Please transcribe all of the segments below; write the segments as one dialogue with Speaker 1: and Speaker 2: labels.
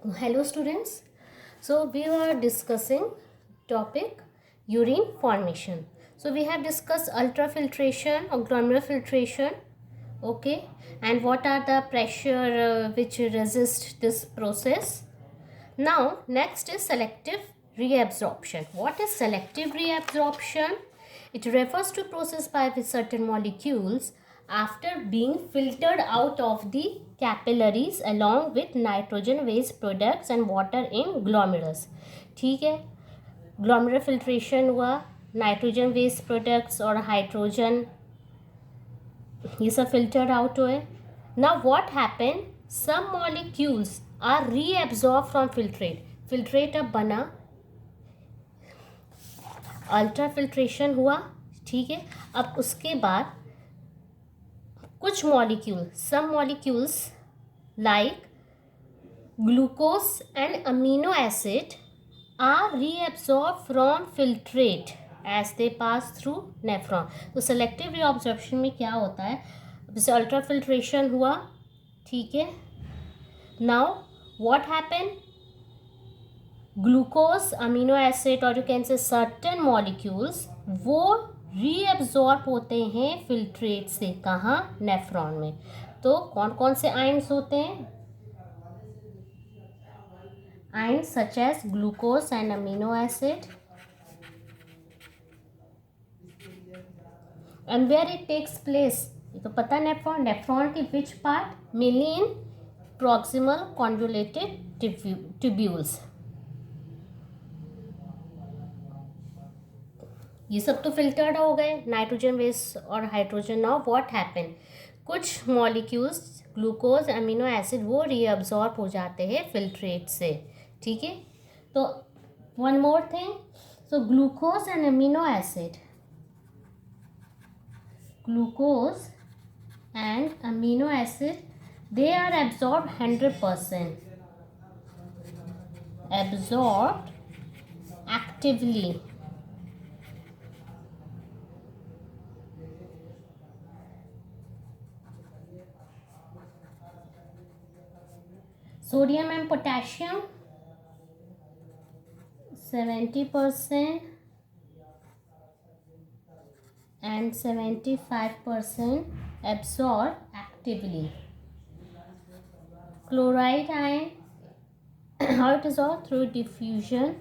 Speaker 1: Hello students. So we were discussing topic urine formation. So we have discussed ultrafiltration or glomerular filtration. Okay. And what are the pressure which resist this process. Now next is selective reabsorption. What is selective reabsorption? It refers to process by which certain molecules after being filtered out of the capillaries along with nitrogen waste products and water in glomerulus. ठीक है, glomerular filtration हुआ, nitrogen waste products और hydrogen ये सब filtered out हुए. Now what happen, some molecules are reabsorb from filtrate अब बना, ultra filtration हुआ. ठीक है, अब उसके बाद कुछ molecule, some molecules like glucose and amino acid are reabsorb from filtrate as they pass through nephron. तो सेलेक्टिव रीअब्जॉर्प्शन में क्या होता है, जैसे अल्ट्रा फिल्ट्रेशन हुआ. ठीक है, now what happen, glucose amino acid और you can say certain molecules वो रीअब्जॉर्ब होते हैं फिल्ट्रेट से. कहाँ, नेफ्रॉन में. तो कौन कौन से आयन्स होते हैं, ions such as glucose and amino acid. And where it takes place, ये तो पता है, नेफ्रॉन की which part, mainly in proximal convoluted tubules. ये सब तो फिल्टर्ड हो गए, नाइट्रोजन वेस्ट और हाइड्रोजन. नाउ व्हाट हैपन, कुछ मॉलिक्यूल्स ग्लूकोज अमीनो एसिड वो रीअब्जॉर्ब हो जाते हैं फिल्ट्रेट से. ठीक है, तो one more thing, so glucose and amino acid, glucose and amino acid, they are absorbed 100%, absorbed actively. Sodium and potassium 70% and 75% absorb actively. Chloride ion, how it is all through diffusion.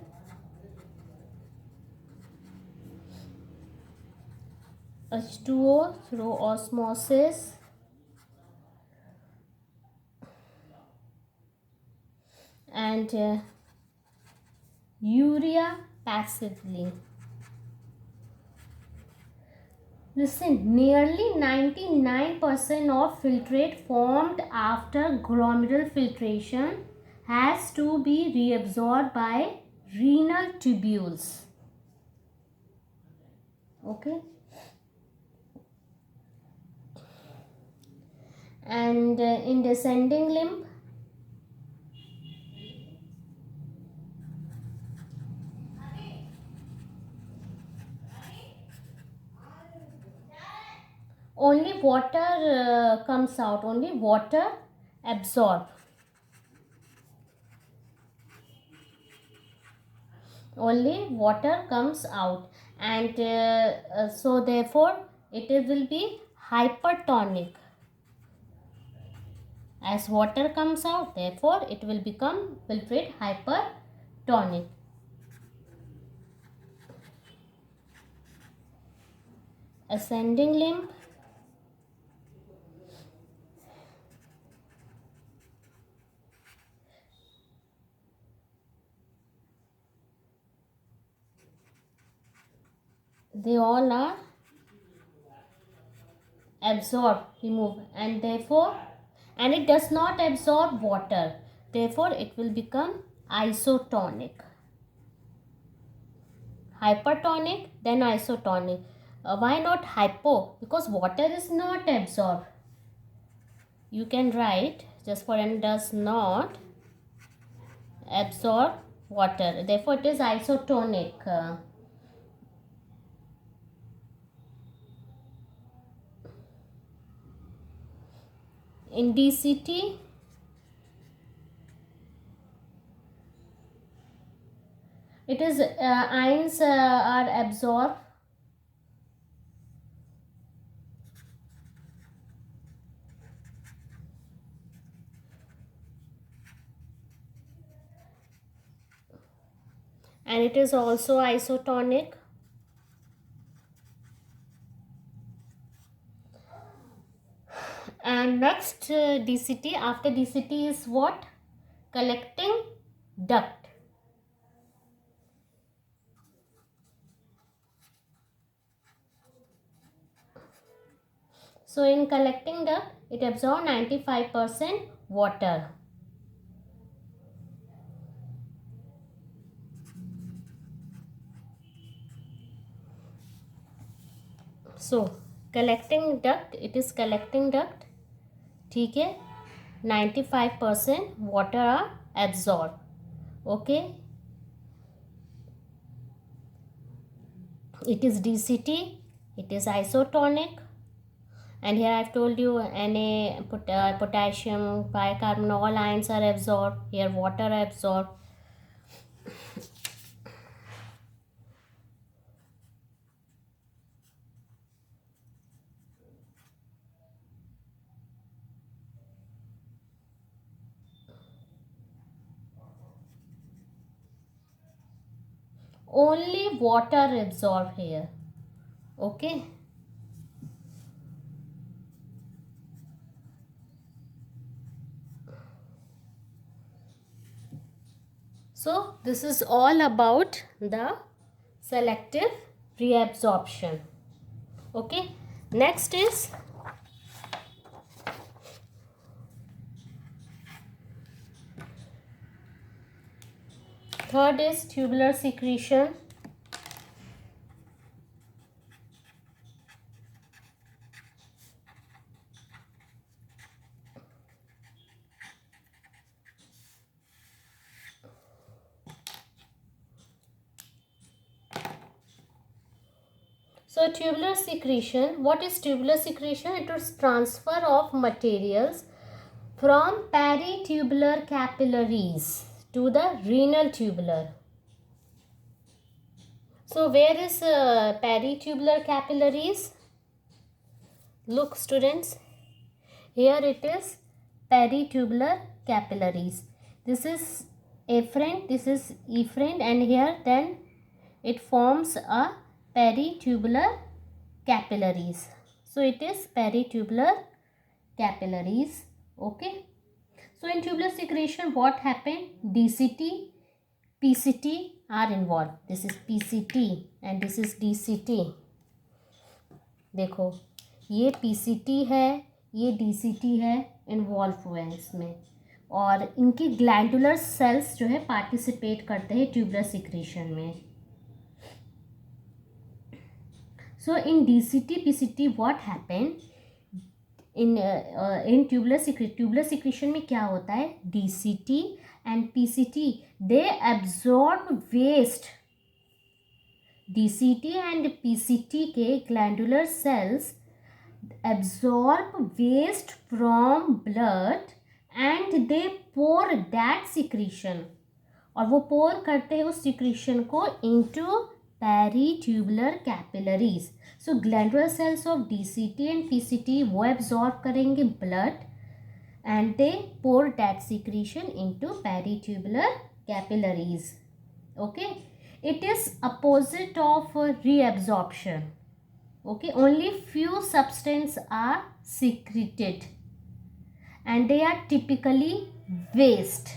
Speaker 1: H2O through osmosis. And urea passively. Listen, nearly 99% of filtrate formed after glomerular filtration has to be reabsorbed by renal tubules. Okay. And in descending limb, only water comes out, only water absorb, only water comes out. And so therefore it will be hypertonic. As water comes out, therefore it will become filtrate hypertonic. Ascending limb, they all are absorb, remove, and therefore, and it does not absorb water, therefore it will become isotonic. Hypertonic, then isotonic. Why not hypo? Because water is not absorbed. You can write just for and does not absorb water, therefore it is isotonic. In DCT, It is ions are absorbed. And it is also isotonic. And next DCT, after DCT is what? Collecting duct. So in collecting duct, it absorbs 95% water. So collecting duct, it is collecting duct. ठीक है, 95% water are absorbed. Okay, it is DCT, it is isotonic. And here I have told you Na, potassium, bicarbonate, all ions are absorbed. Here water are absorbed. Only water absorbed here. Okay. So this is all about the selective reabsorption. Okay. Next is third is tubular secretion. So tubular secretion, what is tubular secretion? It is transfer of materials from peritubular capillaries to the renal tubular. So where is peritubular capillaries? Look students, here it is peritubular capillaries. This is afferent, this is efferent, and here then it forms a peritubular capillaries. So it is peritubular capillaries. Okay. So in tubular secretion what happened? DCT, PCT are involved. This is PCT and this is DCT. देखो ये PCT है, ये DCT है, involve हुए हैं इसमें, और इनकी ग्लैंडुलर सेल्स जो है पार्टिसिपेट करते हैं ट्यूबुलर सिक्रीशन में. So in DCT, PCT, what happened? In tubular secretion में क्या होता है? DCT and PCT they absorb waste. DCT and PCT के glandular cells absorb waste from blood and they pour that secretion, और वो pour करते हैं उस secretion को into peritubular capillaries. So glandular cells of DCT and PCT वो absorb करेंगे blood and they pour that secretion into peritubular capillaries. Okay, it is opposite of reabsorption. Okay, only few substances are secreted and they are typically waste.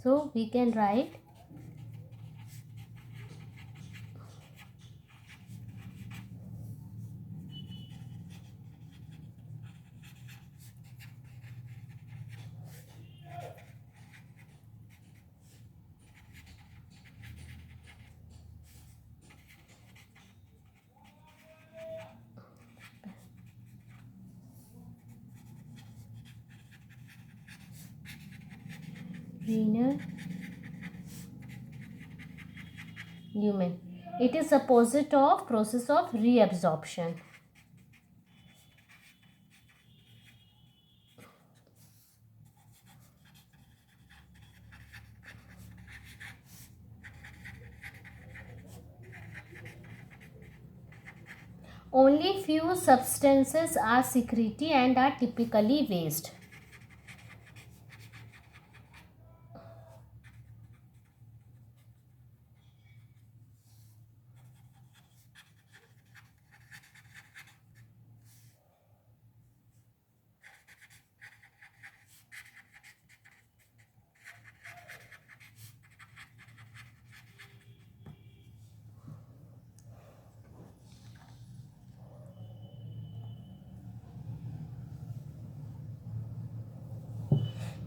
Speaker 1: So we can write renal Lumen. It is opposite of process of reabsorption. Only few substances are secrety and are typically waste.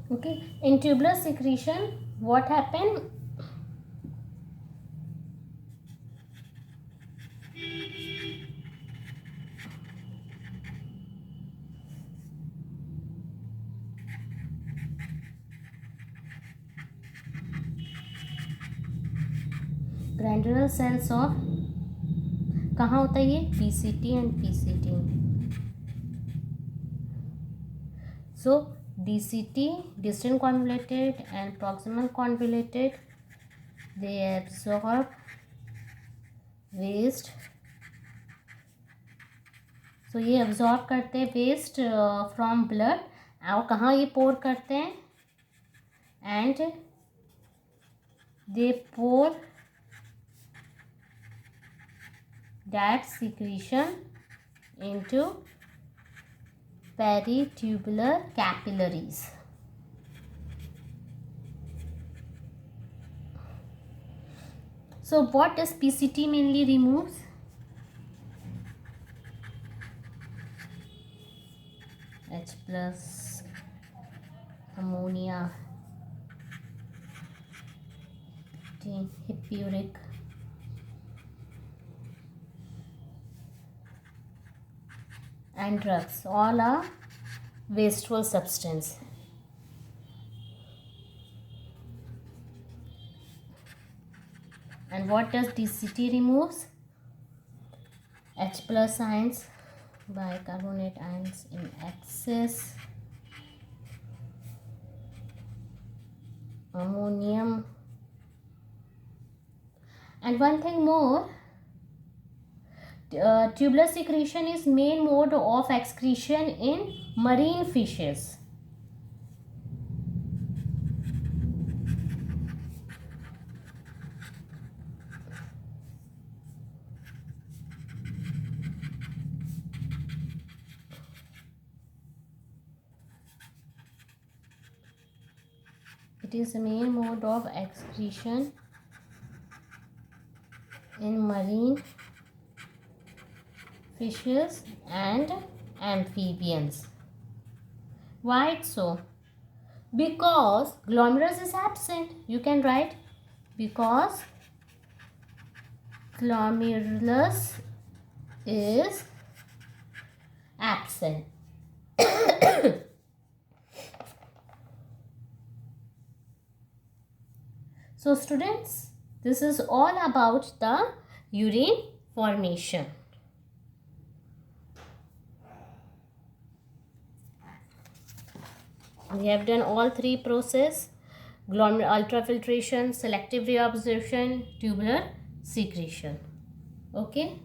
Speaker 1: Okay, in tubular secretion, what happened? Granular cells of कहाँ होता है ये? PCT and PCT. So DCT, distant convoluted and proximal convoluted, they absorb waste. So ये absorb करते हैं waste from blood. और कहाँ ये pour करते हैं? And they pour that secretion into peritubular capillaries. So what does PCT mainly removes? H plus, ammonia, hippuric, and drugs. All are wasteful substance. And what does DCT removes? H plus ions, bicarbonate ions in excess, ammonium, and one thing more, tubular secretion is main mode of excretion in marine fishes. It is the main mode of excretion in marine fishes and amphibians. Why it's so? Because glomerulus is absent. You can write because glomerulus is absent. So students, this is all about the urine formation. We have done all three processes: ultrafiltration, selective reabsorption, tubular secretion. Okay.